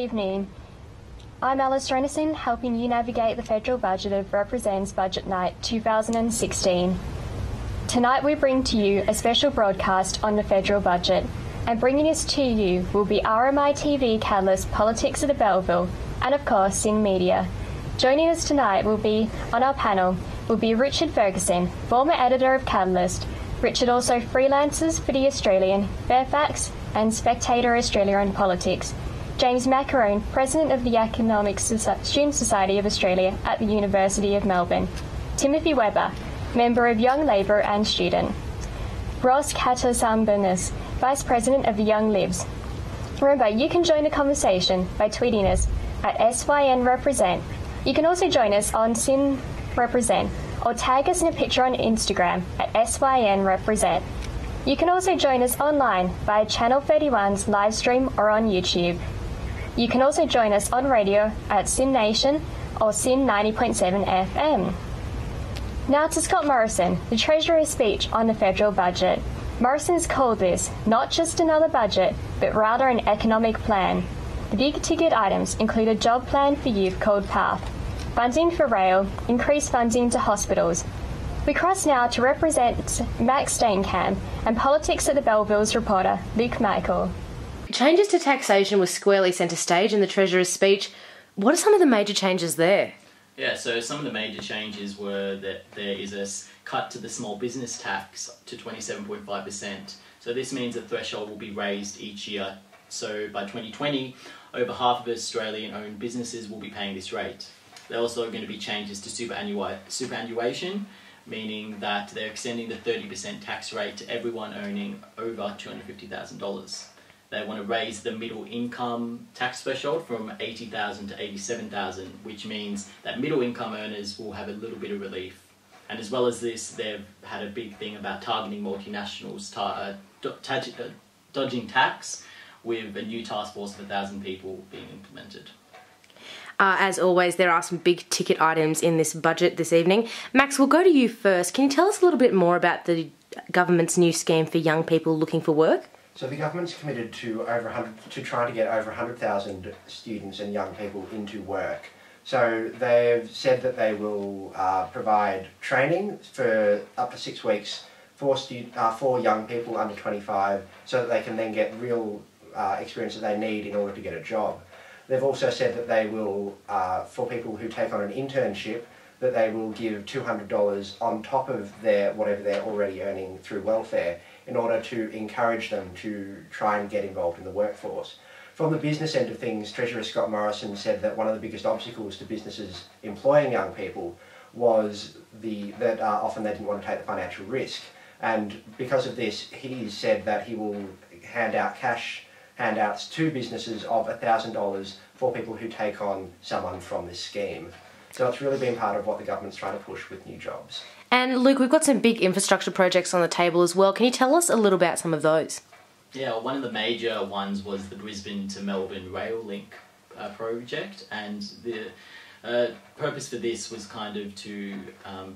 evening. I'm Alice Renison, helping you navigate the federal budget of Represents Budget Night 2016. Tonight we bring to you a special broadcast on the federal budget, and bringing this to you will be RMITV Catalyst Politics of the Belleville, and of course SYN Media. Joining us tonight will be, on our panel, will be Richard Ferguson, former editor of Catalyst. Richard also freelances for The Australian, Fairfax and Spectator Australia on Politics. James Macarone, President of the Economic Student Society of Australia at the University of Melbourne. Timothy Webber, Member of Young Labour and student. Ross Katasambanis, Vice President of the Young Libs. Remember, you can join the conversation by tweeting us at SYNRepresent. You can also join us on SYN Represent or tag us in a picture on Instagram at SYNRepresent. You can also join us online via Channel 31's live stream or on YouTube. You can also join us on radio at SYN Nation or SYN 90.7 FM. Now to Scott Morrison, the Treasurer's speech on the federal budget. Morrison's called this not just another budget, but rather an economic plan. The big ticket items include a job plan for youth called PATH, funding for rail, increased funding to hospitals. We cross now to represent Max Steenkamp and Politics at the Belleville's reporter, Luke Michael. Changes to taxation was squarely centre stage in the Treasurer's speech. What are some of the major changes there? Yeah, so some of the major changes were that there is a cut to the small business tax to 27.5%. So this means the threshold will be raised each year. So by 2020, over half of Australian-owned businesses will be paying this rate. There are also going to be changes to superannuation, meaning that they're extending the 30% tax rate to everyone owning over $250,000. They want to raise the middle income tax threshold from $80,000 to $87,000, which means that middle income earners will have a little bit of relief. And as well as this, they've had a big thing about targeting multinationals, dodging tax, with a new task force of 1,000 people being implemented. As always, there are some big ticket items in this budget this evening. Max, we'll go to you first. Can you tell us a little bit more about the government's new scheme for young people looking for work? So the government's committed to trying to get over 100,000 students and young people into work. So they've said that they will provide training for up to 6 weeks for young people under 25, so that they can then get real experience that they need in order to get a job. They've also said that they will, for people who take on an internship, that they will give $200 on top of whatever they're already earning through welfare, in order to encourage them to try and get involved in the workforce. From the business end of things, Treasurer Scott Morrison said that one of the biggest obstacles to businesses employing young people was that often they didn't want to take the financial risk. And because of this, he said that he will hand out cash handouts to businesses of $1,000 for people who take on someone from this scheme. So it's really been part of what the government's trying to push with new jobs. And Luke, we've got some big infrastructure projects on the table as well. Can you tell us a little about some of those? Yeah, one of the major ones was the Brisbane to Melbourne Rail Link project, and the purpose for this was kind of to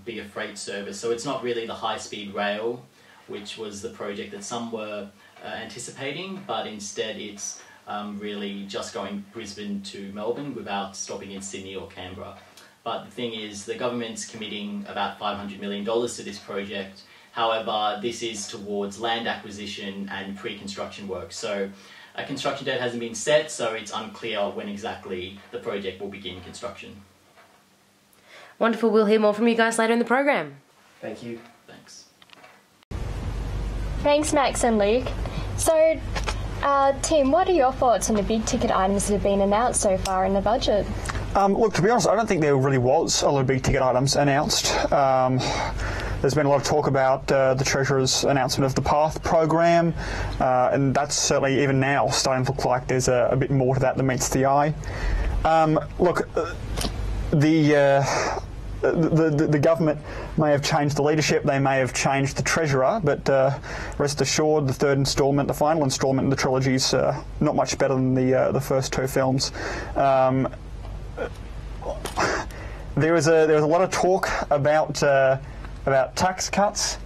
be a freight service. So it's not really the high-speed rail, which was the project that some were anticipating, but instead it's really just going Brisbane to Melbourne without stopping in Sydney or Canberra. But the thing is, the government's committing about $500 million to this project. However, this is towards land acquisition and pre-construction work. So a construction date hasn't been set, so it's unclear when exactly the project will begin construction. Wonderful. We'll hear more from you guys later in the program. Thank you. Thanks. Thanks, Max and Luke. So, Tim, what are your thoughts on the big ticket items that have been announced so far in the budget? Look, to be honest, I don't think there really was a lot of big ticket items announced. There's been a lot of talk about the Treasurer's announcement of the PATH program, and that's certainly, even now, starting to look like there's a bit more to that than meets the eye. Look, the government may have changed the leadership, they may have changed the Treasurer, but rest assured, the third instalment, the final instalment in the trilogy is not much better than the first two films. There was a lot of talk about tax cuts.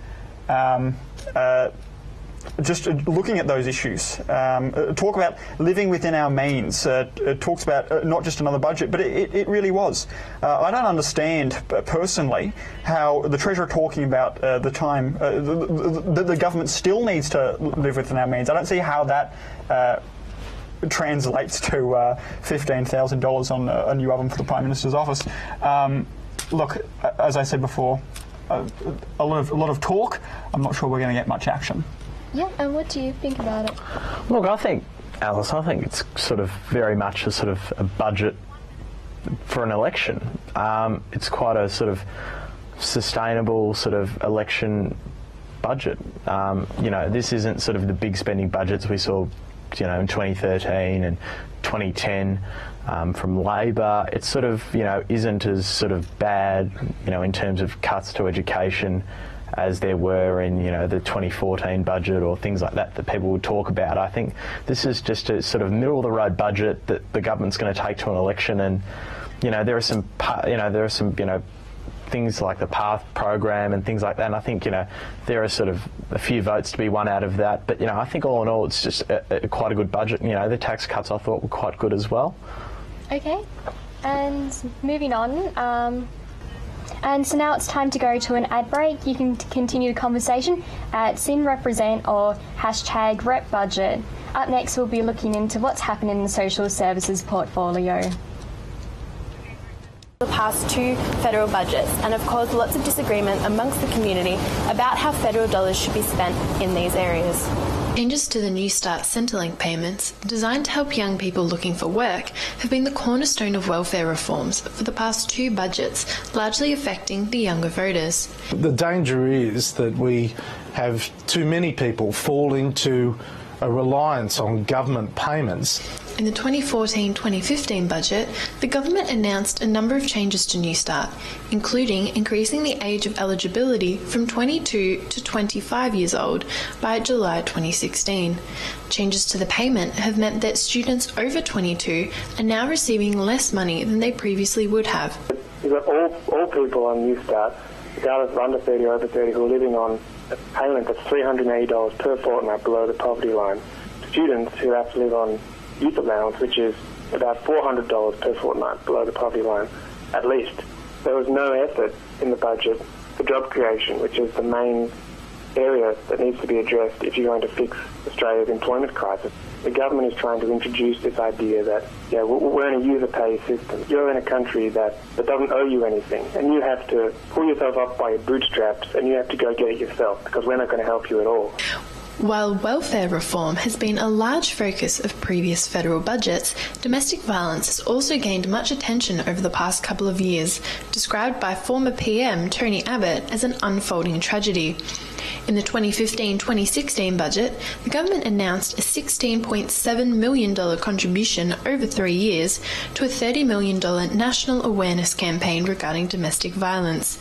just looking at those issues, talk about living within our means. It talks about not just another budget, but it really was. I don't understand personally how the Treasurer talking about the time the government still needs to live within our means. I don't see how that translates to $15,000 on a new oven for the Prime Minister's office. Look, as I said before, a lot of talk. I'm not sure we're going to get much action. Yeah, and what do you think about it? Look, Alice, I think it's sort of very much a sort of a budget for an election. It's quite a sort of sustainable sort of election budget. This isn't sort of the big spending budgets we saw, in 2013 and 2010 from Labor. It sort of, isn't as sort of bad, in terms of cuts to education as there were in, the 2014 budget or things like that people would talk about. I think this is just a sort of middle-of-the-road budget that the government's going to take to an election, and, there are some things like the PATH program and things like that, and I think, there are sort of a few votes to be won out of that, but, I think all in all it's just quite a good budget. The tax cuts I thought were quite good as well. Okay, and moving on, and so now it's time to go to an ad break. You can continue the conversation at SYNRepresent or #RepBudget. Up next, we'll be looking into what's happened in the social services portfolio. The past two federal budgets and have caused lots of disagreement amongst the community about how federal dollars should be spent in these areas. Changes to the New Start Centrelink payments, designed to help young people looking for work, have been the cornerstone of welfare reforms for the past two budgets, largely affecting the younger voters. The danger is that we have too many people fall into a reliance on government payments. In the 2014-2015 budget, the government announced a number of changes to New Start, including increasing the age of eligibility from 22 to 25 years old by July 2016. Changes to the payment have meant that students over 22 are now receiving less money than they previously would have. You've got all people on New Start, regardless of under 30 or over 30, who are living on a payment that's $380 per fortnight below the poverty line. Students who have to live on youth allowance, which is about $400 per fortnight below the poverty line, at least. There was no effort in the budget for job creation, which is the main area that needs to be addressed if you're going to fix Australia's employment crisis. The government is trying to introduce this idea that, we're in a user-pay system. You're in a country that doesn't owe you anything, and you have to pull yourself up by your bootstraps, and you have to go get it yourself, because we're not going to help you at all. While welfare reform has been a large focus of previous federal budgets, domestic violence has also gained much attention over the past couple of years, described by former PM Tony Abbott as an unfolding tragedy. In the 2015-2016 budget, the government announced a $16.7 million contribution over 3 years to a $30 million national awareness campaign regarding domestic violence.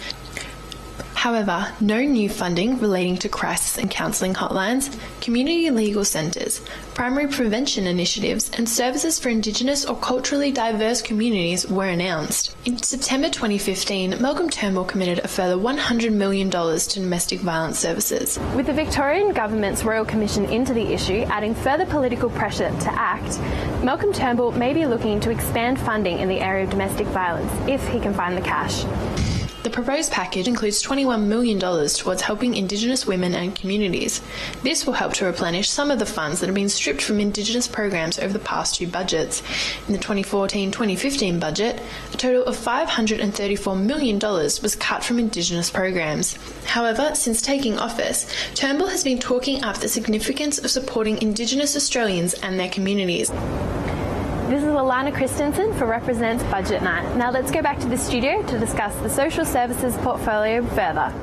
However, no new funding relating to crisis and counselling hotlines, community legal centres, primary prevention initiatives and services for Indigenous or culturally diverse communities were announced. In September 2015, Malcolm Turnbull committed a further $100 million to domestic violence services. With the Victorian Government's Royal Commission into the issue, adding further political pressure to act, Malcolm Turnbull may be looking to expand funding in the area of domestic violence if he can find the cash. The proposed package includes $21 million towards helping Indigenous women and communities. This will help to replenish some of the funds that have been stripped from Indigenous programs over the past two budgets. In the 2014-2015 budget, a total of $534 million was cut from Indigenous programs. However, since taking office, Turnbull has been talking up the significance of supporting Indigenous Australians and their communities. This is Alana Christensen for Represents Budget Night. Now let's go back to the studio to discuss the social services portfolio further.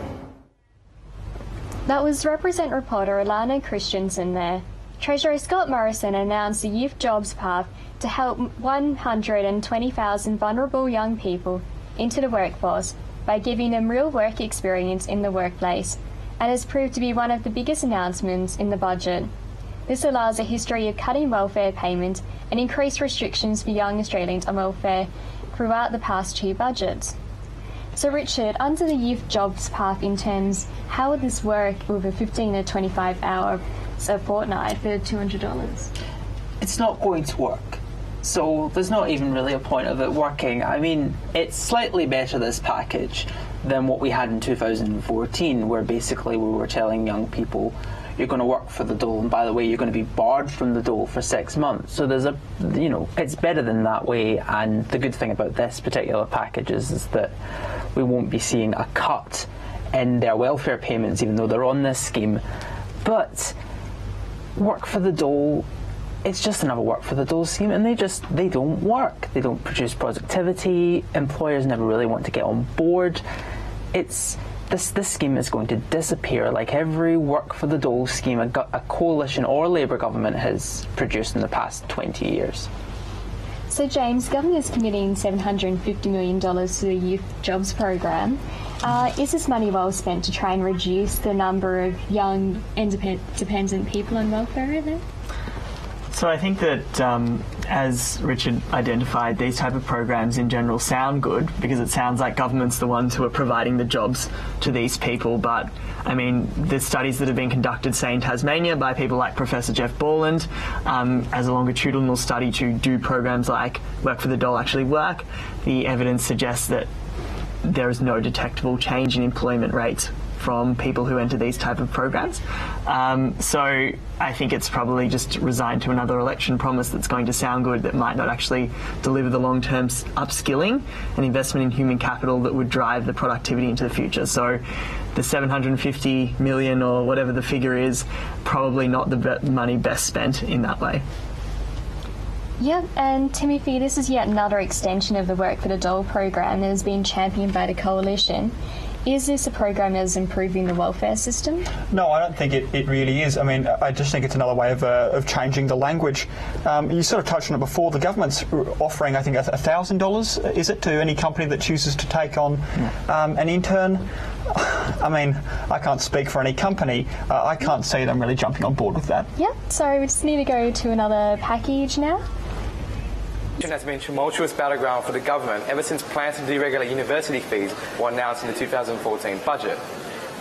That was Represent reporter Alana Christensen there. Treasurer Scott Morrison announced the Youth Jobs Path to help 120,000 vulnerable young people into the workforce by giving them real work experience in the workplace, and has proved to be one of the biggest announcements in the budget. This allows a history of cutting welfare payments and increased restrictions for young Australians on welfare throughout the past two budgets. So Richard, under the Youth Jobs Path in terms, how would this work with a 15 to 25 hour a fortnight for $200. It's not going to work. So there's not even really a point of it working. I mean, it's slightly better, this package, than what we had in 2014, where basically we were telling young people, you're going to work for the dole, and by the way, you're going to be barred from the dole for 6 months. So there's it's better than that way, and the good thing about this particular package is that we won't be seeing a cut in their welfare payments, even though they're on this scheme. But work for the dole, it's just another work for the dole scheme, and they don't work. They don't produce productivity. Employers never really want to get on board. This scheme is going to disappear like every work for the dole scheme a coalition or Labour government has produced in the past 20 years. So James, government is committing $750 million to the Youth Jobs Program. Is this money well spent to try and reduce the number of young independent people on welfare there? So I think that, as Richard identified, these type of programs in general sound good because it sounds like government's the ones who are providing the jobs to these people. But, I mean, the studies that have been conducted, say, in Tasmania by people like Professor Jeff Borland, as a longitudinal study to do programs like Work for the Dole actually work, the evidence suggests that there is no detectable change in employment rates from people who enter these type of programs. So I think it's probably just resigned to another election promise that's going to sound good that might not actually deliver the long-term upskilling and investment in human capital that would drive the productivity into the future. So the $750 million or whatever the figure is, probably not the money best spent in that way. Yeah, and Timothy, this is yet another extension of the Work for the Dole program that has been championed by the Coalition. Is this a program that is improving the welfare system? No, I don't think it really is. I mean, I just think it's another way of changing the language. You sort of touched on it before. The government's offering, I think, $1,000, is it, to any company that chooses to take on an intern? I mean, I can't speak for any company. I can't see them really jumping on board with that. Yeah, so we just need to go to another package now. Has been a tumultuous battleground for the government ever since plans to deregulate university fees were announced in the 2014 budget.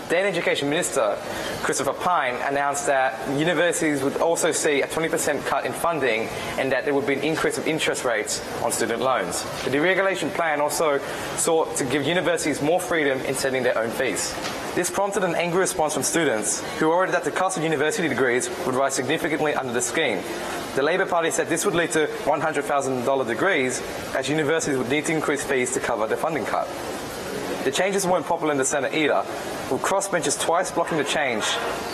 Then Education Minister Christopher Pyne announced that universities would also see a 20% cut in funding and that there would be an increase of interest rates on student loans. The deregulation plan also sought to give universities more freedom in setting their own fees. This prompted an angry response from students who worried that the cost of university degrees would rise significantly under the scheme. The Labour Party said this would lead to $100,000 degrees, as universities would need to increase fees to cover the funding cut. The changes weren't popular in the Senate either, with crossbenchers twice blocking the change.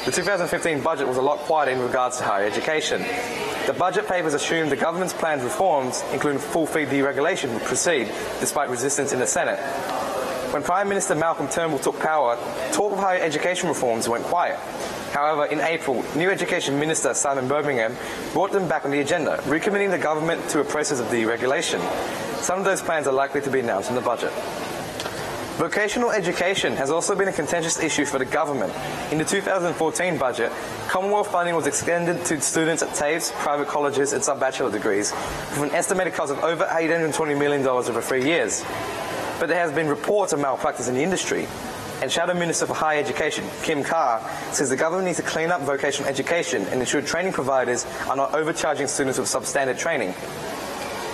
The 2015 budget was a lot quieter in regards to higher education. The budget papers assumed the government's planned reforms, including full fee deregulation, would proceed, despite resistance in the Senate. When Prime Minister Malcolm Turnbull took power, talk of higher education reforms went quiet. However, in April, new Education Minister Simon Birmingham brought them back on the agenda, recommitting the government to a process of deregulation. Some of those plans are likely to be announced in the budget. Vocational education has also been a contentious issue for the government. In the 2014 budget, Commonwealth funding was extended to students at TAFEs, private colleges and sub-bachelor degrees, with an estimated cost of over $820 million over 3 years. But there has been reports of malpractice in the industry. And Shadow Minister for Higher Education, Kim Carr, says the government needs to clean up vocational education and ensure training providers are not overcharging students with substandard training.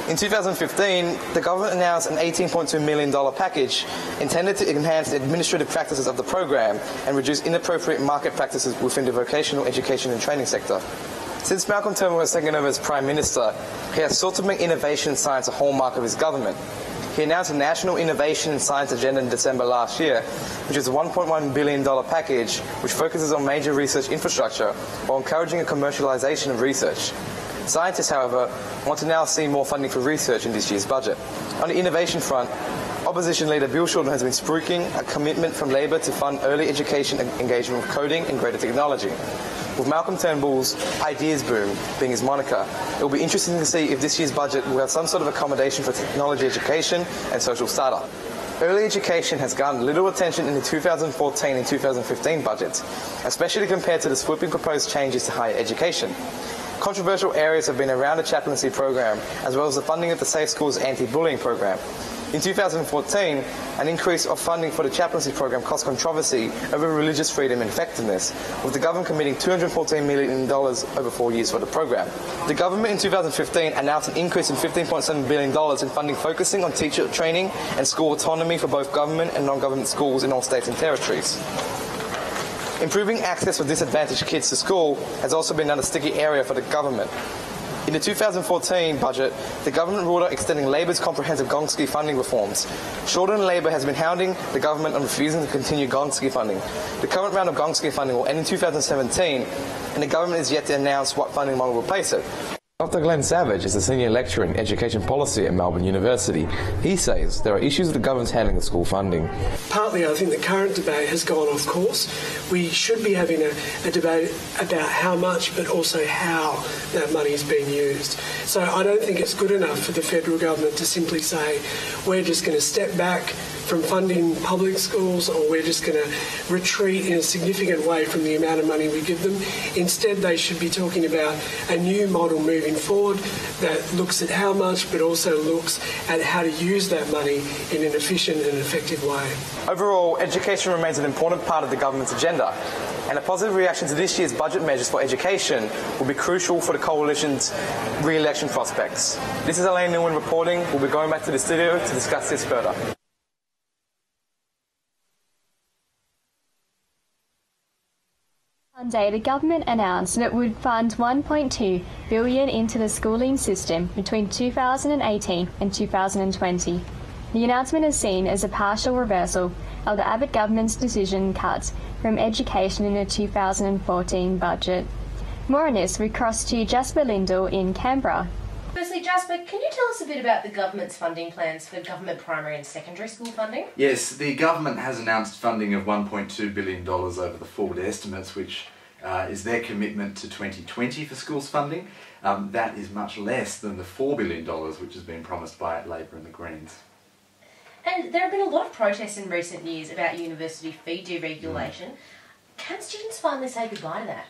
In 2015, the government announced an $18.2 million package intended to enhance the administrative practices of the program and reduce inappropriate market practices within the vocational education and training sector. Since Malcolm Turnbull has taken over as Prime Minister, he has sought to make innovation and science a hallmark of his government. He announced a National Innovation and Science Agenda in December last year, which is a $1.1 billion package which focuses on major research infrastructure while encouraging a commercialisation of research. Scientists, however, want to now see more funding for research in this year's budget. On the innovation front, Opposition Leader Bill Shorten has been spruiking a commitment from Labor to fund early education and engagement with coding and greater technology. With Malcolm Turnbull's Ideas Boom being his moniker, it will be interesting to see if this year's budget will have some sort of accommodation for technology education and social startup. Early education has garnered little attention in the 2014 and 2015 budgets, especially compared to the sweeping proposed changes to higher education. Controversial areas have been around the chaplaincy program, as well as the funding of the Safe Schools anti-bullying program. In 2014, an increase of funding for the chaplaincy program caused controversy over religious freedom and effectiveness, with the government committing $214 million over 4 years for the program. The government in 2015 announced an increase in $15.7 billion in funding focusing on teacher training and school autonomy for both government and non-government schools in all states and territories. Improving access for disadvantaged kids to school has also been another sticky area for the government. In the 2014 budget, the government ruled out extending Labor's comprehensive Gonski funding reforms. Shorten Labor has been hounding the government on refusing to continue Gonski funding. The current round of Gonski funding will end in 2017, and the government is yet to announce what funding model will replace it. Dr. Glenn Savage is a senior lecturer in education policy at Melbourne University. He says there are issues with the government's handling of school funding. Partly, I think the current debate has gone off course. We should be having a debate about how much, but also how that money is being used. So I don't think it's good enough for the federal government to simply say, we're just going to step back from funding public schools, or we're just going to retreat in a significant way from the amount of money we give them. Instead, they should be talking about a new model moving forward that looks at how much, but also looks at how to use that money in an efficient and effective way. Overall, education remains an important part of the government's agenda, and a positive reaction to this year's budget measures for education will be crucial for the Coalition's re-election prospects. This is Elaine Nguyen reporting. We'll be going back to the studio to discuss this further. Monday, the government announced that it would fund $1.2 billion into the schooling system between 2018 and 2020. The announcement is seen as a partial reversal of the Abbott government's decision cuts from education in the 2014 budget. More on this, we cross to Jasper Lindell in Canberra. Firstly, Jasper, can you tell us a bit about the government's funding plans for government primary and secondary school funding? Yes, the government has announced funding of $1.2 billion over the forward estimates, which is their commitment to 2020 for schools funding. That is much less than the $4 billion which has been promised by Labor and the Greens. And there have been a lot of protests in recent years about university fee deregulation. Can students finally say goodbye to that?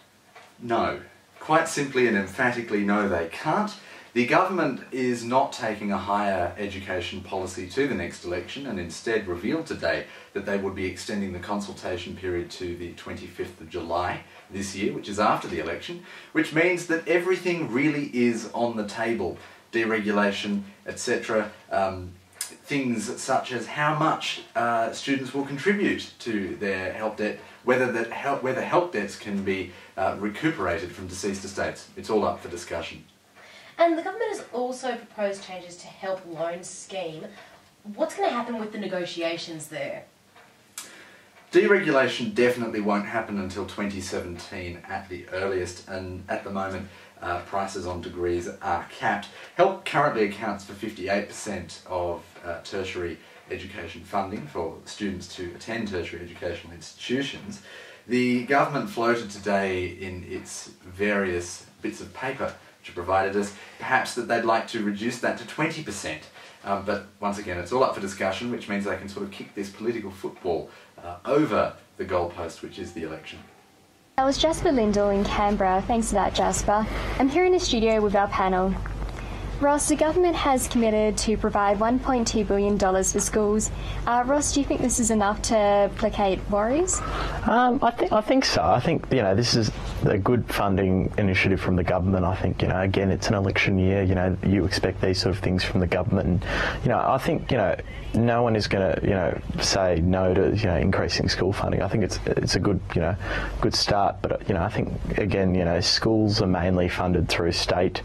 No. Quite simply and emphatically, no, they can't. The government is not taking a higher education policy to the next election, and instead revealed today that they would be extending the consultation period to the 25th of July this year, which is after the election, which means that everything really is on the table. Deregulation, etc. Things such as how much students will contribute to their help debt, whether help debts can be recuperated from deceased estates. It's all up for discussion. And the government has also proposed changes to help loan scheme. What's going to happen with the negotiations there? Deregulation definitely won't happen until 2017 at the earliest, and at the moment prices on degrees are capped. Help currently accounts for 58% of tertiary education funding for students to attend tertiary educational institutions. The government floated today in its various bits of paper which are provided us, perhaps that they'd like to reduce that to 20%. But once again, it's all up for discussion, which means they can sort of kick this political football over the goalpost, which is the election. That was Jasper Lindell in Canberra. Thanks for that, Jasper. I'm here in the studio with our panel. Ross, the government has committed to provide $1.2 billion for schools. Ross, do you think this is enough to placate worries? I think so. I think, this is a good funding initiative from the government. I think, again, it's an election year. You expect these sort of things from the government. And, I think, no one is going to, say no to, increasing school funding. I think it's a good, good start. But, I think, again, schools are mainly funded through state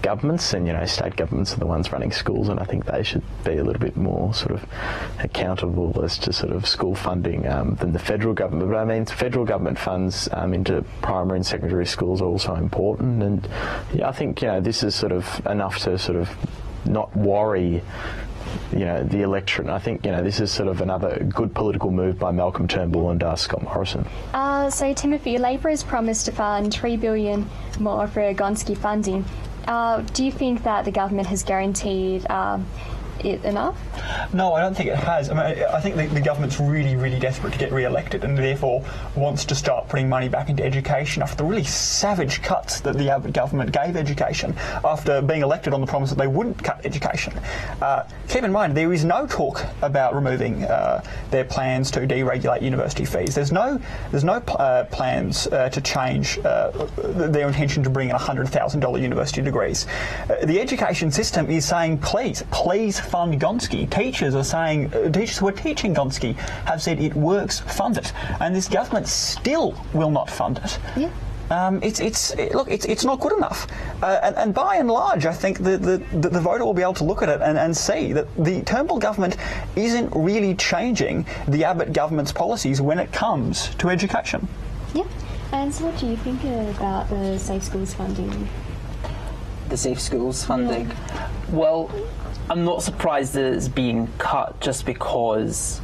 governments, and, state governments are the ones running schools, and I think they should be a little bit more sort of accountable as to sort of school funding than the federal government. But I mean, federal government funds into primary and secondary schools are also important, and I think this is sort of enough to sort of not worry the electorate. I think this is sort of another good political move by Malcolm Turnbull and Scott Morrison. So Timothy, Labor has promised to fund $3 billion more for Gonski funding. Do you think that the government has guaranteed it enough? No, I don't think it has. I mean, I think the government's really, really desperate to get re-elected and therefore wants to start putting money back into education after the really savage cuts that the Abbott government gave education after being elected on the promise that they wouldn't cut education. Keep in mind, there is no talk about removing their plans to deregulate university fees. There's no plans to change their intention to bring in $100,000 university degrees. The education system is saying, please fund Gonski. Teachers who are teaching Gonski have said it works, fund it, and this government still will not fund it. Yeah. It's not good enough, and by and large, I think the voter will be able to look at it and see that the Turnbull government isn't really changing the Abbott government's policies when it comes to education. Yeah. And so, what do you think about the Safe Schools funding? The Safe Schools funding? Yeah. Well, I'm not surprised that it's being cut just because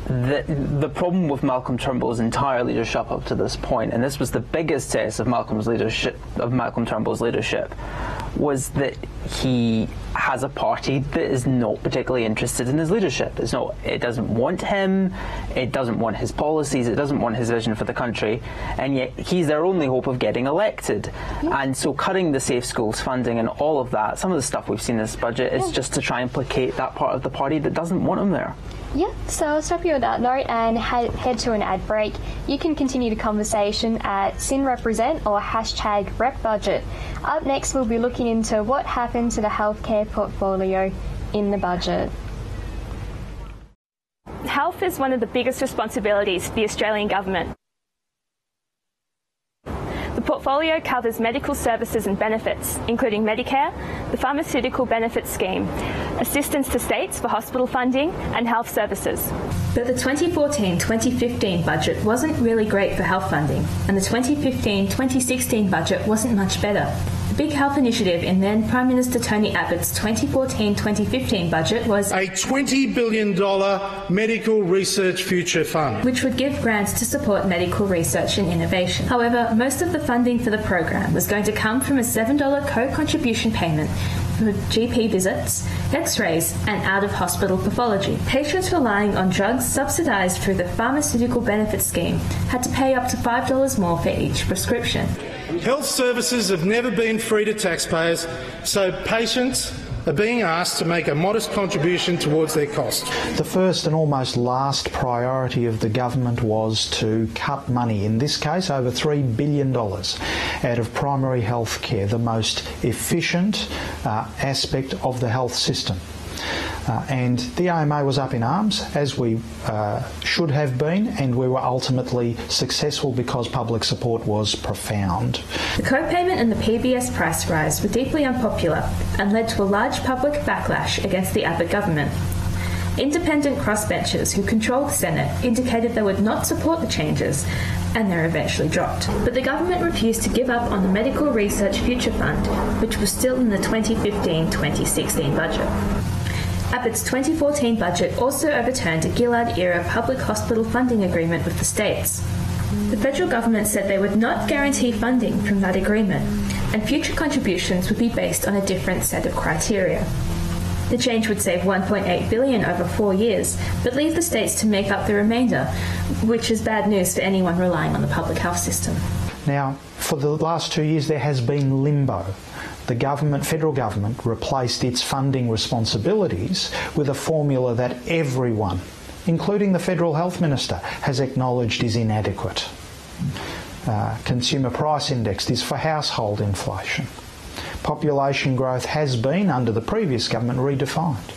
the problem with Malcolm Turnbull's entire leadership up to this point, and this was the biggest test of Malcolm Turnbull's leadership, was that he has a party that is not particularly interested in his leadership. It doesn't want him, it doesn't want his policies, it doesn't want his vision for the country, and yet he's their only hope of getting elected. And so cutting the Safe Schools funding and all of that, some of the stuff we've seen in this budget is just to try and placate that part of the party that doesn't want him there. Yeah, so I'll stop you on that note and head to an ad break. You can continue the conversation at SynRepresent or #RepBudget. Up next, we'll be looking into what happened to the healthcare portfolio in the budget. Health is one of the biggest responsibilities for the Australian government. The portfolio covers medical services and benefits, including Medicare, the Pharmaceutical Benefits Scheme, assistance to states for hospital funding, and health services. But the 2014-2015 budget wasn't really great for health funding, and the 2015-2016 budget wasn't much better. The big health initiative in then Prime Minister Tony Abbott's 2014-2015 budget was a $20 billion medical research future fund, which would give grants to support medical research and innovation. However, most of the funding for the program was going to come from a $7 co-contribution payment for GP visits, x-rays and out-of-hospital pathology. Patients relying on drugs subsidised through the Pharmaceutical Benefits Scheme had to pay up to $5 more for each prescription. Health services have never been free to taxpayers, so patients are being asked to make a modest contribution towards their costs. The first and almost last priority of the government was to cut money, in this case over $3 billion, out of primary health care, the most efficient aspect of the health system. And the AMA was up in arms, as we should have been, and we were ultimately successful because public support was profound. The co-payment and the PBS price rise were deeply unpopular and led to a large public backlash against the Abbott government. Independent crossbenchers who controlled the Senate indicated they would not support the changes, and they were eventually dropped. But the government refused to give up on the Medical Research Future Fund, which was still in the 2015-2016 budget. Abbott's 2014 budget also overturned a Gillard-era public hospital funding agreement with the states. The federal government said they would not guarantee funding from that agreement, and future contributions would be based on a different set of criteria. The change would save $1.8 billion over 4 years, but leave the states to make up the remainder, which is bad news for anyone relying on the public health system. Now, for the last 2 years there has been limbo. The federal government, replaced its funding responsibilities with a formula that everyone, including the Federal Health Minister, has acknowledged is inadequate. Consumer Price Index is for household inflation. Population growth has been, under the previous government, redefined.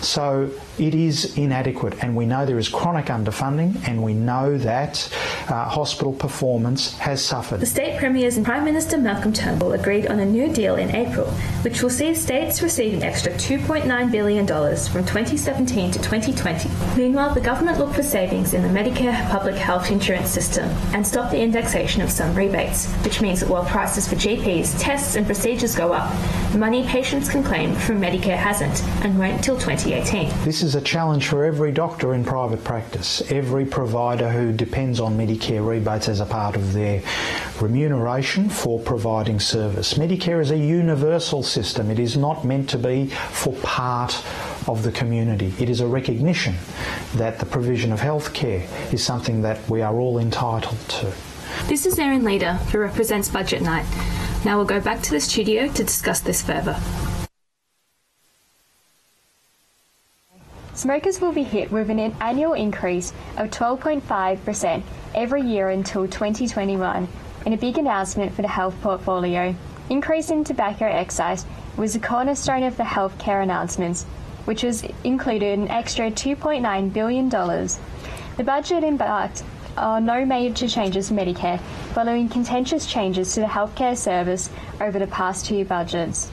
So it is inadequate, and we know there is chronic underfunding, and we know that hospital performance has suffered. The state premiers and Prime Minister Malcolm Turnbull agreed on a new deal in April, which will see states receive an extra $2.9 billion from 2017 to 2020. Meanwhile, the government looked for savings in the Medicare public health insurance system and stopped the indexation of some rebates, which means that while prices for GPs, tests and procedures go up, the money patients can claim from Medicare hasn't and won't till 2020. 2018. This is a challenge for every doctor in private practice, every provider who depends on Medicare rebates as a part of their remuneration for providing service. Medicare is a universal system. It is not meant to be for part of the community. It is a recognition that the provision of health care is something that we are all entitled to. This is Erin Leader, who represents Budget Night. Now we'll go back to the studio to discuss this further. Smokers will be hit with an annual increase of 12.5% every year until 2021, in a big announcement for the health portfolio. Increasing tobacco excise was a cornerstone of the healthcare announcements, which was included an extra $2.9 billion. The budget embarked on no major changes to Medicare, following contentious changes to the healthcare service over the past two budgets.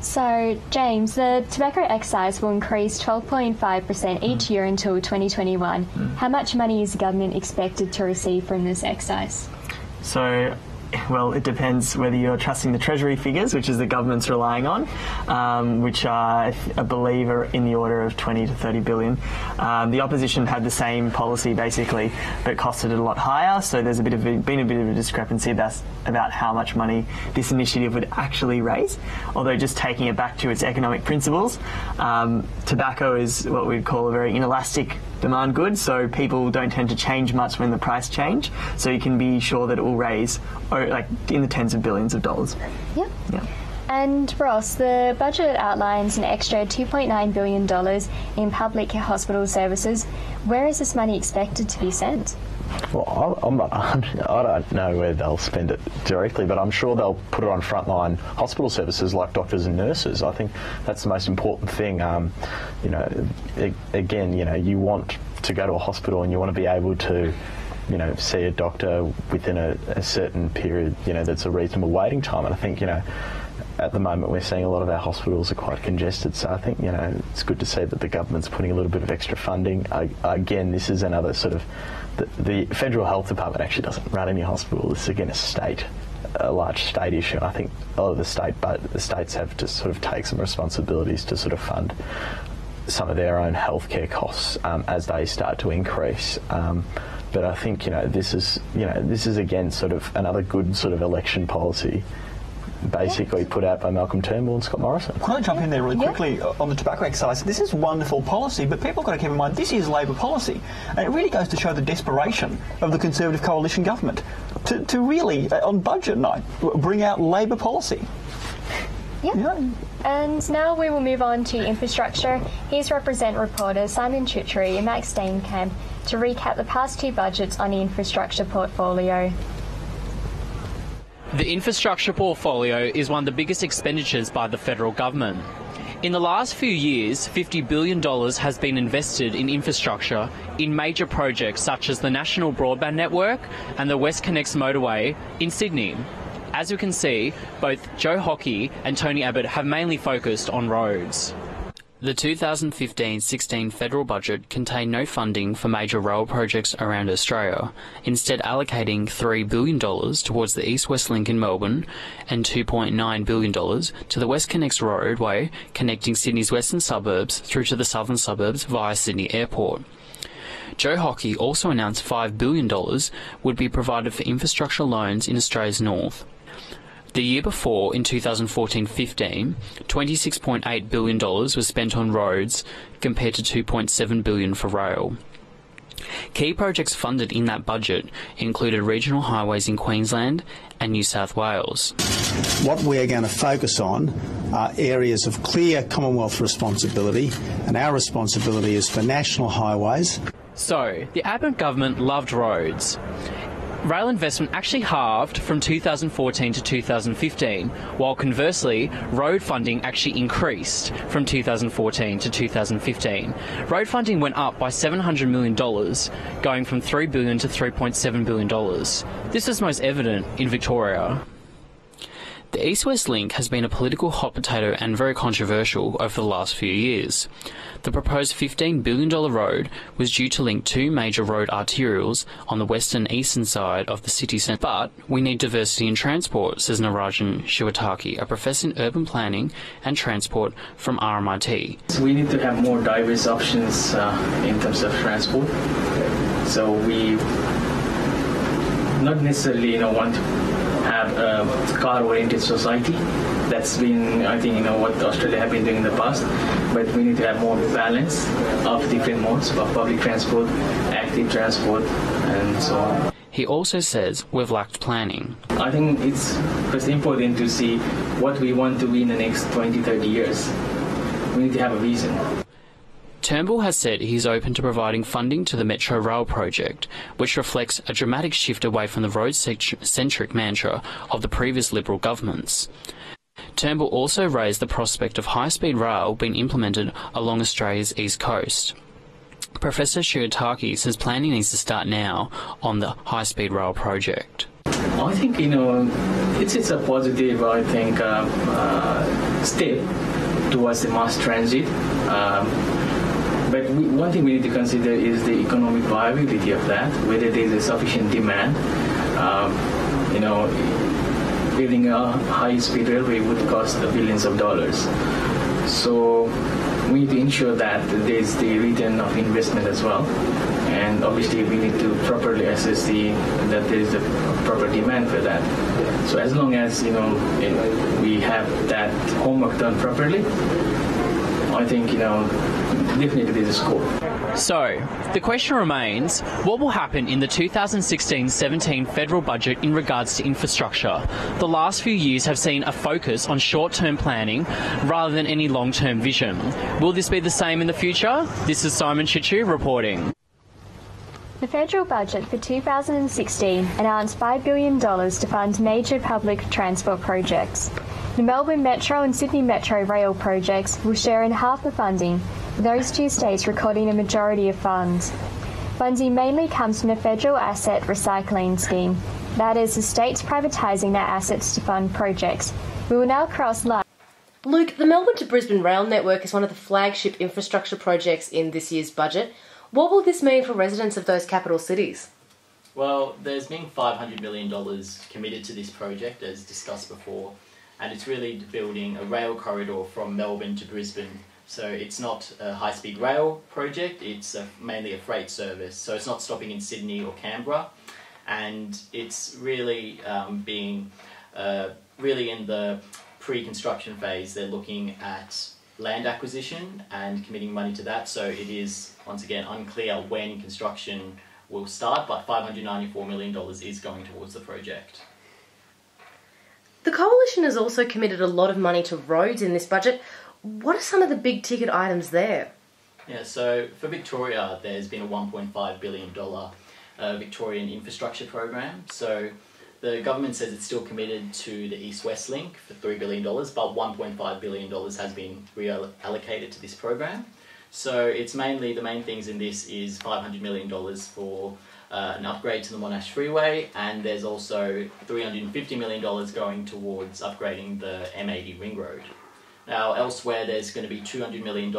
So, James, the tobacco excise will increase 12.5% each year until 2021. How much money is the government expected to receive from this excise? So, well, it depends whether you're trusting the Treasury figures, which is the government's relying on, which I believe are in the order of 20 to 30 billion. The opposition had the same policy basically, but costed it a lot higher. So there's been a bit of a discrepancy about how much money this initiative would actually raise. Although just taking it back to its economic principles, tobacco is what we'd call a very inelastic demand good, so people don't tend to change much when the price change. So you can be sure that it will raise like in the tens of billions of dollars. Yep. Yeah. And Ross, the budget outlines an extra $2.9 billion in public hospital services. Where is this money expected to be sent? Well, I don't know where they'll spend it directly, but I'm sure they'll put it on frontline hospital services like doctors and nurses. I think that's the most important thing. You want to go to a hospital and you want to be able to, see a doctor within a certain period, that's a reasonable waiting time. And I think, at the moment we're seeing a lot of our hospitals are quite congested, so I think, it's good to see that the government's putting a little bit of extra funding. Again, this is another sort of, the Federal Health Department actually doesn't run any hospital. This is again a large state issue. I think a lot of the states have to sort of take some responsibilities to sort of fund some of their own healthcare costs as they start to increase. But I think this is again sort of another good sort of election policy, basically put out by Malcolm Turnbull and Scott Morrison. Can I jump in there really quickly on the tobacco excise? This is wonderful policy, but people have got to keep in mind this is Labor policy, and it really goes to show the desperation of the Conservative coalition government to really, on budget night, bring out Labor policy. Yeah. And now we will move on to infrastructure. Here's Represent reporters Simon Chitchery and Max Steenkamp to recap the past two budgets on the infrastructure portfolio. The infrastructure portfolio is one of the biggest expenditures by the federal government. In the last few years, $50 billion has been invested in infrastructure in major projects such as the National Broadband Network and the WestConnex motorway in Sydney. As we can see, both Joe Hockey and Tony Abbott have mainly focused on roads. The 2015-16 federal budget contained no funding for major rail projects around Australia, instead allocating $3 billion towards the East-West Link in Melbourne and $2.9 billion to the WestConnex roadway connecting Sydney's western suburbs through to the southern suburbs via Sydney Airport. Joe Hockey also announced $5 billion would be provided for infrastructure loans in Australia's north. The year before, in 2014-15, $26.8 billion was spent on roads compared to $2.7 billion for rail. Key projects funded in that budget included regional highways in Queensland and New South Wales. What we're going to focus on are areas of clear Commonwealth responsibility, and our responsibility is for national highways. So, the Abbott government loved roads. Rail investment actually halved from 2014 to 2015, while conversely, road funding actually increased from 2014 to 2015. Road funding went up by $700 million, going from $3 billion to $3.7 billion. This is most evident in Victoria. The East-West link has been a political hot potato and very controversial over the last few years. The proposed $15 billion road was due to link two major road arterials on the western and eastern side of the city centre. But we need diversity in transport, says Narajan Shiwataki, a professor in urban planning and transport from RMIT. So we need to have more diverse options in terms of transport. So we not necessarily want to have a car-oriented society. That's been, I think, what Australia have been doing in the past. But we need to have more balance of different modes of public transport, active transport, and so on. He also says we've lacked planning. I think it's important to see what we want to be in the next 20, 30 years. We need to have a vision. Turnbull has said he's open to providing funding to the Metro Rail project, which reflects a dramatic shift away from the road-centric mantra of the previous Liberal governments. Turnbull also raised the prospect of high-speed rail being implemented along Australia's east coast. Professor Shiwataki says planning needs to start now on the high-speed rail project. I think, it's a positive, step towards the mass transit. But one thing we need to consider is the economic viability of that, whether there is a sufficient demand. Building a high-speed railway would cost billions of dollars. So we need to ensure that there is the return of investment as well. And obviously we need to properly assess that there is a proper demand for that. So as long as we have that homework done properly, I think definitely there's a scope. So, the question remains, what will happen in the 2016-17 federal budget in regards to infrastructure? The last few years have seen a focus on short-term planning rather than any long-term vision. Will this be the same in the future? This is Simon Chichu reporting. The federal budget for 2016 announced $5 billion to fund major public transport projects. The Melbourne Metro and Sydney Metro rail projects will share in half the funding, with those two states recording a majority of funds. Funding mainly comes from the Federal Asset Recycling Scheme, that is, the states privatising their assets to fund projects. We will now cross live. Luke, the Melbourne to Brisbane rail network is one of the flagship infrastructure projects in this year's budget. What will this mean for residents of those capital cities? Well, there's been $500 million committed to this project, as discussed before, and it's really building a rail corridor from Melbourne to Brisbane. So it's not a high-speed rail project, it's mainly a freight service. So it's not stopping in Sydney or Canberra, and it's really being really in the pre-construction phase. They're looking at land acquisition and committing money to that. So it is, once again, unclear when construction will start, but $594 million is going towards the project. The Coalition has also committed a lot of money to roads in this budget. What are some of the big ticket items there? Yeah, so for Victoria, there's been a $1.5 billion Victorian infrastructure program. So the government says it's still committed to the East-West link for $3 billion, but $1.5 billion has been reallocated to this program. So it's mainly, the main things in this is $500 million for an upgrade to the Monash Freeway, and there's also $350 million going towards upgrading the M80 ring road. Now, elsewhere, there's going to be $200 million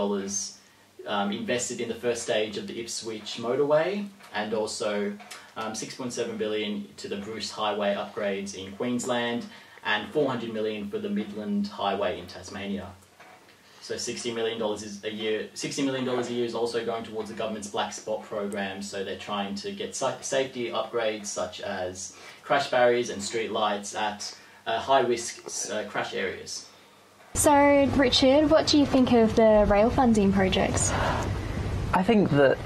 invested in the first stage of the Ipswich motorway, and also $6.7 billion to the Bruce Highway upgrades in Queensland, and $400 million for the Midland Highway in Tasmania. So $60 million a year. $60 million a year is also going towards the government's black spot program. So they're trying to get safety upgrades such as crash barriers and street lights at high-risk crash areas. So, Richard, what do you think of the rail funding projects? I think that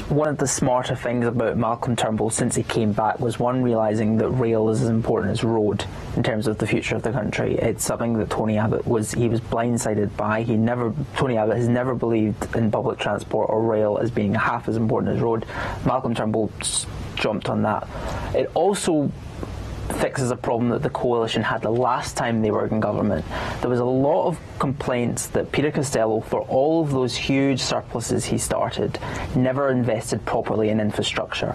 one of the smarter things about Malcolm Turnbull since he came back was realising that rail is as important as road in terms of the future of the country. It's something that Tony Abbott was blindsided by. Tony Abbott has never believed in public transport or rail as being half as important as road. Malcolm Turnbull jumped on that. It also fixes a problem that the coalition had the last time they were in government. There was a lot of complaints that Peter Costello, for all of those huge surpluses he started, never invested properly in infrastructure.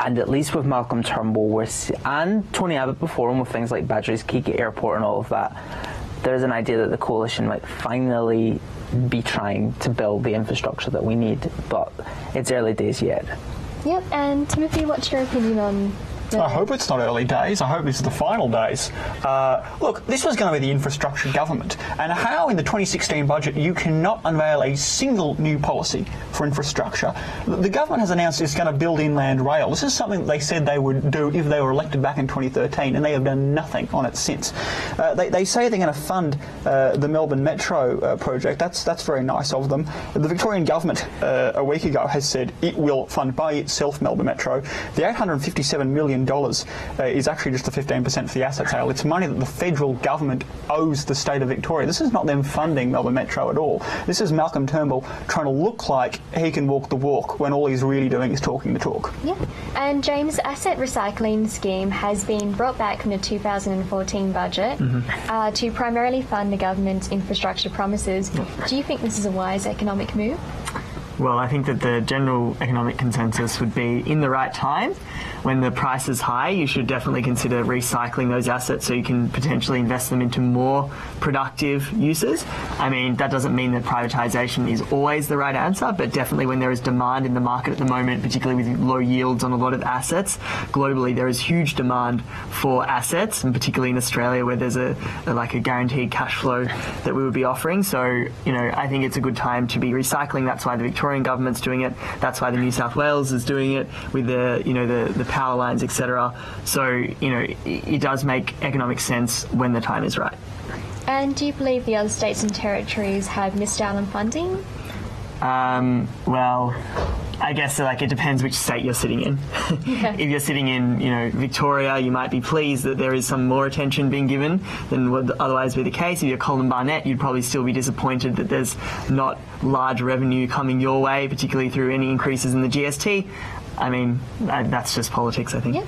And at least with Malcolm Turnbull and Tony Abbott before him with things like Badgerys Creek Airport and all of that, there's an idea that the coalition might finally be trying to build the infrastructure that we need, but it's early days yet. Yep, and Timothy, what's your opinion on... I hope it's not early days. I hope this is the final days. Look, this was going to be the infrastructure government, and how in the 2016 budget you cannot unveil a single new policy for infrastructure. The government has announced it's going to build inland rail. This is something that they said they would do if they were elected back in 2013, and they have done nothing on it since. They say they're going to fund the Melbourne Metro project. That's very nice of them. The Victorian government a week ago has said it will fund by itself Melbourne Metro. The $857 million is actually just the 15% for the asset sale. It's money that the federal government owes the state of Victoria. This is not them funding Melbourne Metro at all. This is Malcolm Turnbull trying to look like he can walk the walk when all he's really doing is talking the talk. Yeah. And James, asset recycling scheme has been brought back from the 2014 budget to primarily fund the government's infrastructure promises. Do you think this is a wise economic move? Well, I think that the general economic consensus would be in the right time. When the price is high, you should definitely consider recycling those assets so you can potentially invest them into more productive uses. I mean, that doesn't mean that privatisation is always the right answer, but definitely when there is demand in the market at the moment, particularly with low yields on a lot of assets, globally there is huge demand for assets, and particularly in Australia where there's a guaranteed cash flow that we would be offering. So, you know, I think it's a good time to be recycling. That's why the Victorian government's doing it. That's why the New South Wales is doing it with the power lines, etc. So, you know, it does make economic sense when the time is right. And do you believe the other states and territories have missed out on funding? Well, I guess it depends which state you're sitting in. If you're sitting in, Victoria, you might be pleased that there is some more attention being given than would otherwise be the case. If you're Colin Barnett, you'd probably still be disappointed that there's not large revenue coming your way, particularly through any increases in the GST. I mean, that's just politics, I think. Yeah.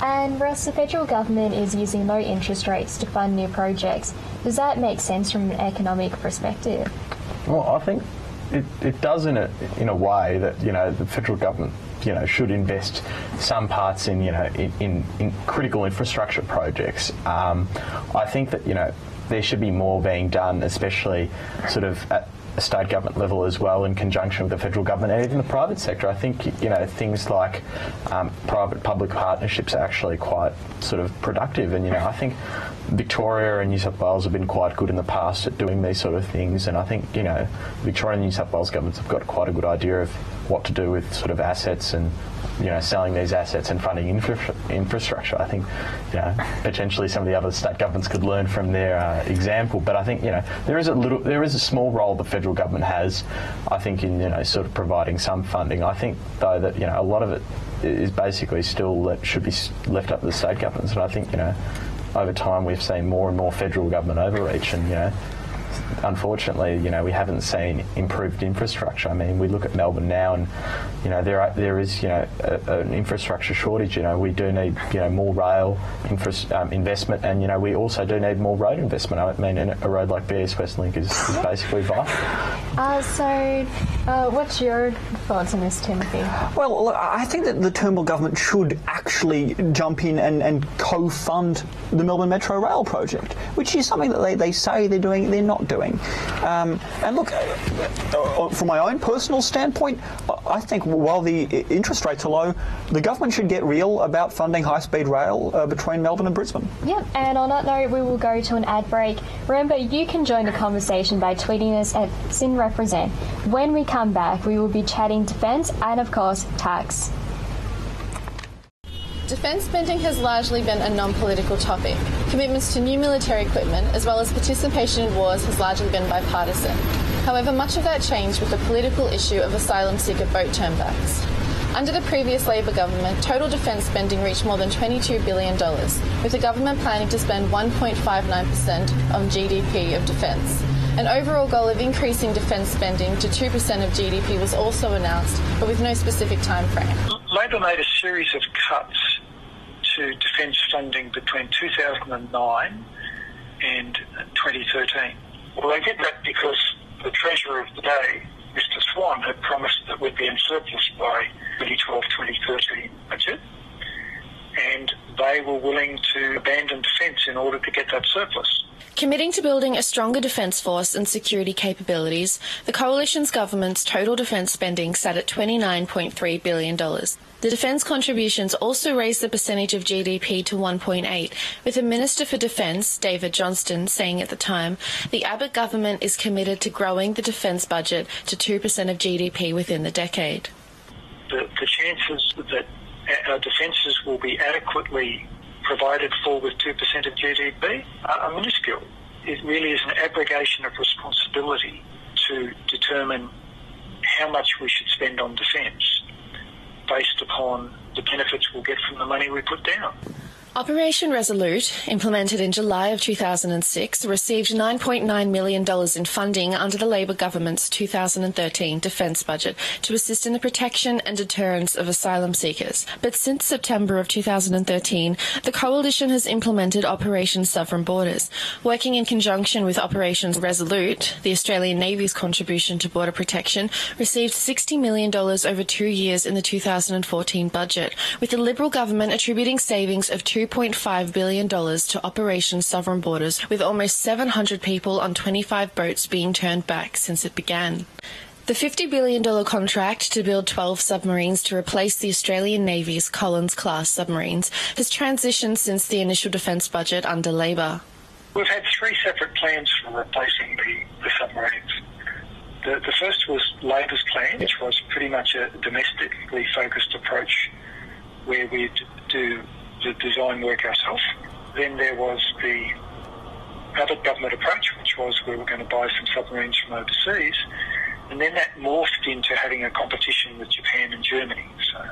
And Russ, the federal government is using low interest rates to fund new projects. Does that make sense from an economic perspective? Well, I think it does in a way that the federal government should invest some parts in critical infrastructure projects. I think that there should be more being done, especially sort of at a state government level as well, in conjunction with the federal government and even the private sector. I think things like private-public partnerships are actually quite sort of productive, and I think Victoria and New South Wales have been quite good in the past at doing these sort of things, and I think Victoria and New South Wales governments have got quite a good idea of what to do with sort of assets and selling these assets and funding infrastructure. I think potentially some of the other state governments could learn from their example. But I think there is a small role the federal government has, I think, in sort of providing some funding. I think though that a lot of it is basically still should be left up to the state governments, and I think over time we've seen more and more federal government overreach, and unfortunately, we haven't seen improved infrastructure. I mean, we look at Melbourne now, and there is an infrastructure shortage. We do need more rail investment, and we also do need more road investment. I mean, a road like BS West Link is basically vital. What's your thoughts on this, Timothy? Well, look, I think that the Turnbull government should actually jump in and co-fund the Melbourne Metro Rail project, which is something that they say they're doing, they're not doing. And look, from my own personal standpoint, I think while the interest rates are low, the government should get real about funding high-speed rail between Melbourne and Brisbane. Yep, and on that note, we will go to an ad break. Remember, you can join the conversation by tweeting us at SynRepresent. When we come back, we will be chatting defence and, of course, tax. Defence spending has largely been a non-political topic. Commitments to new military equipment, as well as participation in wars, has largely been bipartisan. However, much of that changed with the political issue of asylum seeker boat turnbacks. Under the previous Labor government, total defence spending reached more than $22 billion, with the government planning to spend 1.59% on GDP of defence. An overall goal of increasing defence spending to 2% of GDP was also announced, but with no specific time frame. Labor made a series of cuts to defence funding between 2009 and 2013? Well, they did that because the Treasurer of the day, Mr Swan, had promised that we'd be in surplus by 2012-2013 budget, and they were willing to abandon defence in order to get that surplus. Committing to building a stronger defence force and security capabilities, the Coalition's government's total defence spending sat at $29.3 billion. The defence contributions also raised the percentage of GDP to 1.8, with the Minister for Defence, David Johnston, saying at the time, the Abbott government is committed to growing the defence budget to 2% of GDP within the decade. The chances that our defences will be adequately provided for with 2% of GDP are minuscule. It really is an abrogation of responsibility to determine how much we should spend on defence based upon the benefits we'll get from the money we put down. Operation Resolute, implemented in July of 2006, received $9.9 million in funding under the Labor government's 2013 defence budget to assist in the protection and deterrence of asylum seekers. But since September of 2013, the Coalition has implemented Operation Sovereign Borders. Working in conjunction with Operation Resolute, the Australian Navy's contribution to border protection received $60 million over 2 years in the 2014 budget, with the Liberal government attributing savings of $2.5 billion to Operation Sovereign Borders, with almost 700 people on 25 boats being turned back since it began. The $50 billion contract to build 12 submarines to replace the Australian Navy's Collins-class submarines has transitioned since the initial defence budget under Labor. We've had 3 separate plans for replacing the submarines. The first was Labor's plan, which was pretty much a domestically focused approach where we'd do the design work ourselves. Then there was the Abbott government approach, which was we were going to buy some submarines from overseas, and then that morphed into having a competition with Japan and Germany. So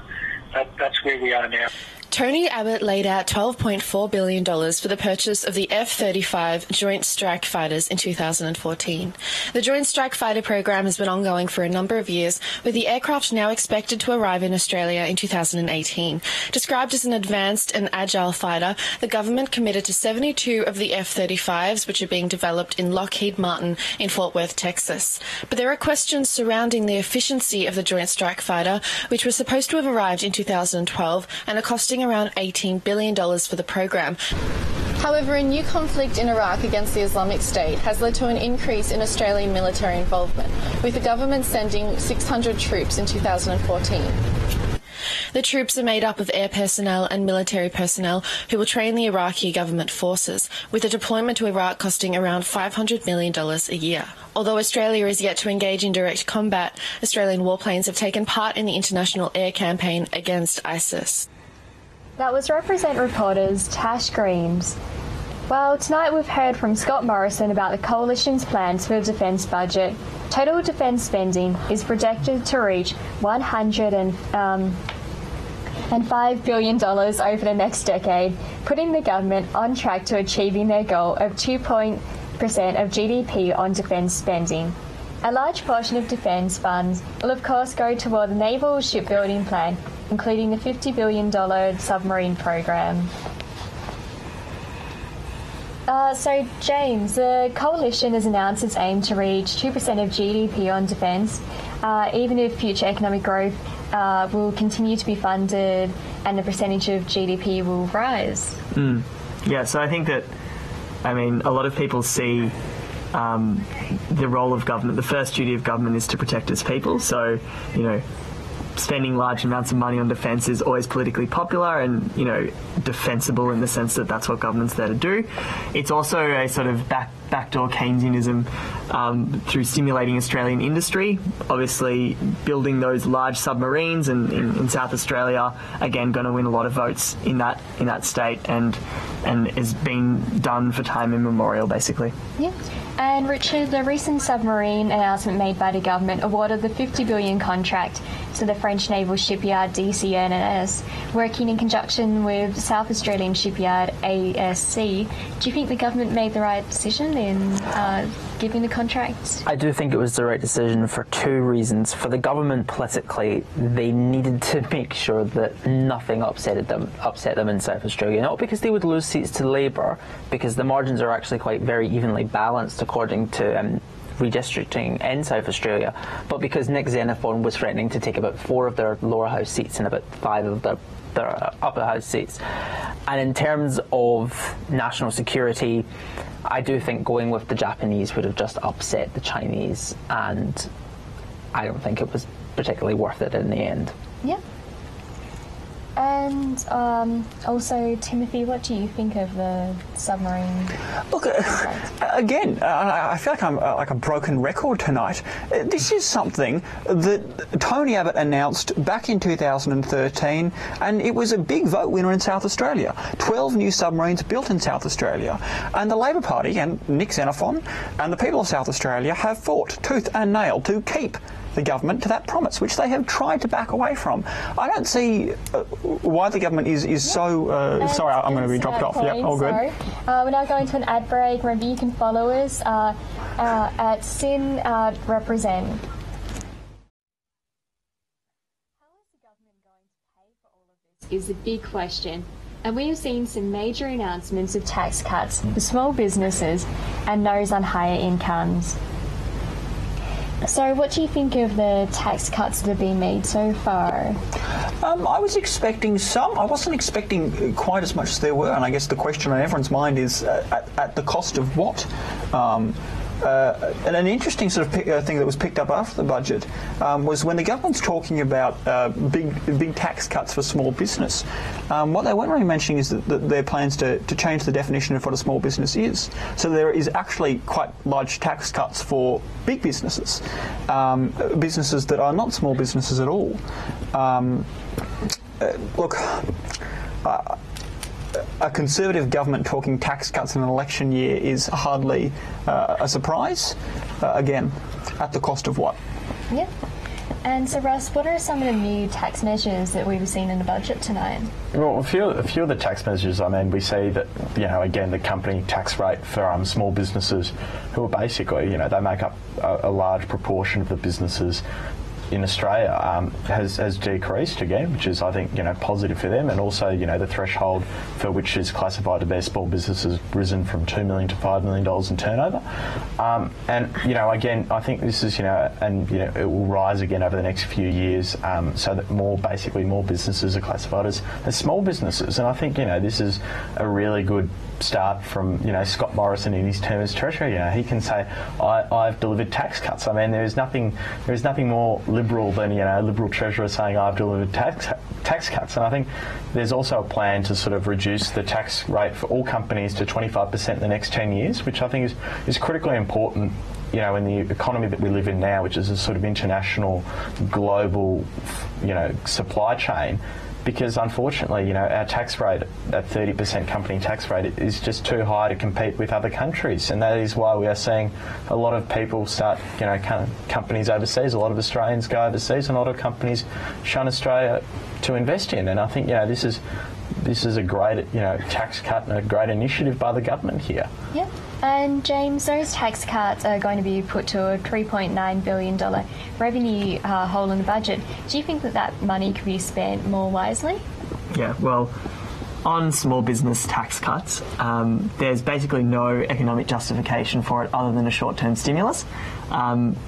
that's where we are now. Tony Abbott laid out $12.4 billion for the purchase of the F-35 Joint Strike Fighters in 2014. The Joint Strike Fighter program has been ongoing for a number of years, with the aircraft now expected to arrive in Australia in 2018. Described as an advanced and agile fighter, the government committed to 72 of the F-35s, which are being developed in Lockheed Martin in Fort Worth, Texas. But there are questions surrounding the efficiency of the Joint Strike Fighter, which was supposed to have arrived in 2012 and are costing around $18 billion for the program. However, a new conflict in Iraq against the Islamic State has led to an increase in Australian military involvement, with the government sending 600 troops in 2014. The troops are made up of air personnel and military personnel who will train the Iraqi government forces, with the deployment to Iraq costing around $500 million a year. Although Australia is yet to engage in direct combat, Australian warplanes have taken part in the international air campaign against ISIS. That was Represent Reporters Tash Greaves. Well, tonight we've heard from Scott Morrison about the Coalition's plans for the defence budget. Total defence spending is projected to reach $105 billion over the next decade, putting the government on track to achieving their goal of 2% of GDP on defence spending. A large portion of defence funds will of course go toward the naval shipbuilding plan, including the $50 billion submarine program. So, James, the Coalition has announced its aim to reach 2% of GDP on defence, even if future economic growth will continue to be funded and the percentage of GDP will rise. Yeah, so I think that, a lot of people see the role of government. The first duty of government is to protect its people. So, spending large amounts of money on defence is always politically popular and, defensible in the sense that that's what government's there to do. It's also a sort of backdoor Keynesianism through stimulating Australian industry. Obviously, building those large submarines in South Australia, again, going to win a lot of votes in that state and is being done for time immemorial, basically. Yeah. And Richard, the recent submarine announcement made by the government awarded the $50 billion contract to the French naval shipyard DCNS, working in conjunction with South Australian shipyard AEST. Do you think the government made the right decision in giving the contract? I do think it was the right decision for two reasons. For the government politically, they needed to make sure that nothing upset them in South Australia. Not because they would lose seats to Labour, because the margins are actually quite very evenly balanced according to redistricting in South Australia, but because Nick Xenophon was threatening to take about 4 of their lower house seats and about 5 of their upper house seats. And in terms of national security, I do think going with the Japanese would have just upset the Chinese, and I don't think it was particularly worth it in the end. Yeah. And also, Timothy, what do you think of the submarine? Look, again, I feel like I'm like a broken record tonight. This is something that Tony Abbott announced back in 2013, and it was a big vote winner in South Australia. 12 new submarines built in South Australia. And the Labor Party and Nick Xenophon and the people of South Australia have fought tooth and nail to keep the government to that promise, which they have tried to back away from. I don't see why the government is so... sorry, I'm going to be dropped off. Yep, all good. Sorry. We're now going to an ad break. Remember, you can follow us at SYN Represent. How is the government going to pay for all of this is the big question. And we have seen some major announcements of tax cuts for small businesses and those on higher incomes. So what do you think of the tax cuts that have been made so far? I was expecting some. I wasn't expecting quite as much as there were, and I guess the question on everyone's mind is at the cost of what? And an interesting sort of thing that was picked up after the budget was when the government's talking about big tax cuts for small business. What they weren't really mentioning is that their plans to change the definition of what a small business is. So there is actually quite large tax cuts for big businesses, businesses that are not small businesses at all. Look. A Conservative government talking tax cuts in an election year is hardly a surprise. Again, at the cost of what? Yeah. And so, Russ, what are some of the new tax measures that we've seen in the budget tonight? Well, a few of the tax measures, I mean, we see that, again, the company tax rate for small businesses who are basically, they make up a large proportion of the businesses in Australia has decreased again, which is, I think, positive for them, and also, the threshold for which is classified to be a small business has risen from $2 million to $5 million in turnover, and again, I think this is, it will rise again over the next few years, so that more businesses are classified as small businesses, and I think this is a really good start from Scott Morrison in his term as Treasurer. He can say, I've delivered tax cuts. I mean, there is nothing more liberal than a Liberal Treasurer saying I've delivered tax cuts. And I think there's also a plan to sort of reduce the tax rate for all companies to 25% in the next 10 years, which I think is critically important. In the economy that we live in now, which is a sort of international, global, supply chain. Because unfortunately, our tax rate, that 30% company tax rate, is just too high to compete with other countries, and that is why we are seeing a lot of people start, companies overseas. A lot of Australians go overseas, and a lot of companies shun Australia to invest in. And I think, this is a great, tax cut and a great initiative by the government here. Yeah. And James, those tax cuts are going to be put to a $3.9 billion revenue hole in the budget. Do you think that money could be spent more wisely? Yeah, well, on small business tax cuts, there's basically no economic justification for it other than a short-term stimulus.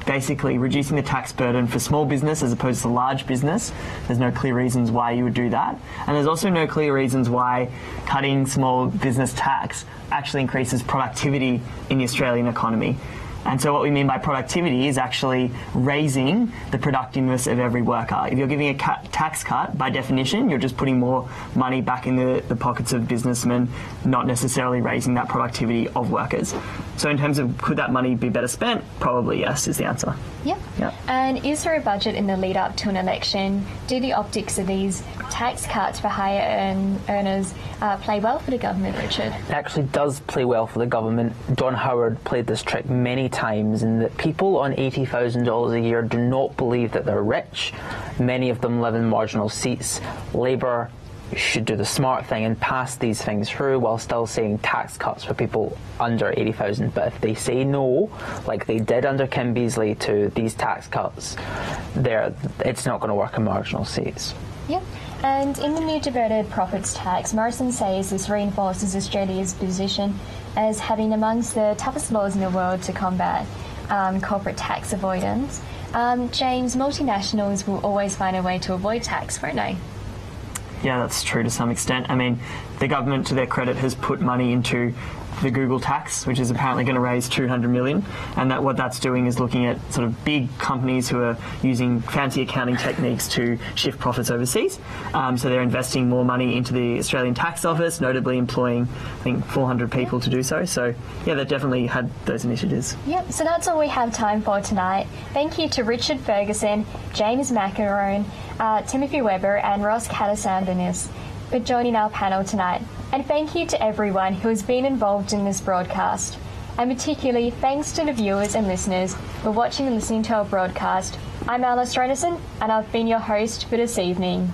Basically, reducing the tax burden for small business as opposed to large business, there's no clear reasons why you would do that. And there's also no clear reasons why cutting small business tax actually increases productivity in the Australian economy. And so what we mean by productivity is actually raising the productiveness of every worker. If you're giving a tax cut, by definition, you're just putting more money back in the pockets of businessmen, not necessarily raising that productivity of workers. So in terms of could that money be better spent, probably yes is the answer. Yep. And is there a budget in the lead up to an election? Do the optics of these tax cuts for higher earners play well for the government, Richard? It actually does play well for the government. Don Howard played this trick many times, in that people on $80,000 a year do not believe that they're rich. Many of them live in marginal seats. Labour should do the smart thing and pass these things through while still saying tax cuts for people under 80,000. But if they say no, like they did under Kim Beazley, to these tax cuts, it's not going to work in marginal seats. Yep. And in the new diverted profits tax, Morrison says this reinforces Australia's position as having amongst the toughest laws in the world to combat corporate tax avoidance. James, multinationals will always find a way to avoid tax, won't they? Yeah, that's true to some extent. I mean, the government, to their credit, has put money into the Google tax, which is apparently going to raise $200 million, and what that's doing is looking at sort of big companies who are using fancy accounting techniques to shift profits overseas. So they're investing more money into the Australian Tax Office, notably employing, I think, 400 people to do so. So, yeah, they've definitely had those initiatives. Yep, so that's all we have time for tonight. Thank you to Richard Ferguson, James Macaron, Timothy Webber and Ross Catasandanis for joining our panel tonight. And thank you to everyone who has been involved in this broadcast. And particularly thanks to the viewers and listeners for watching and listening to our broadcast. I'm Alice Ronason, and I've been your host for this evening.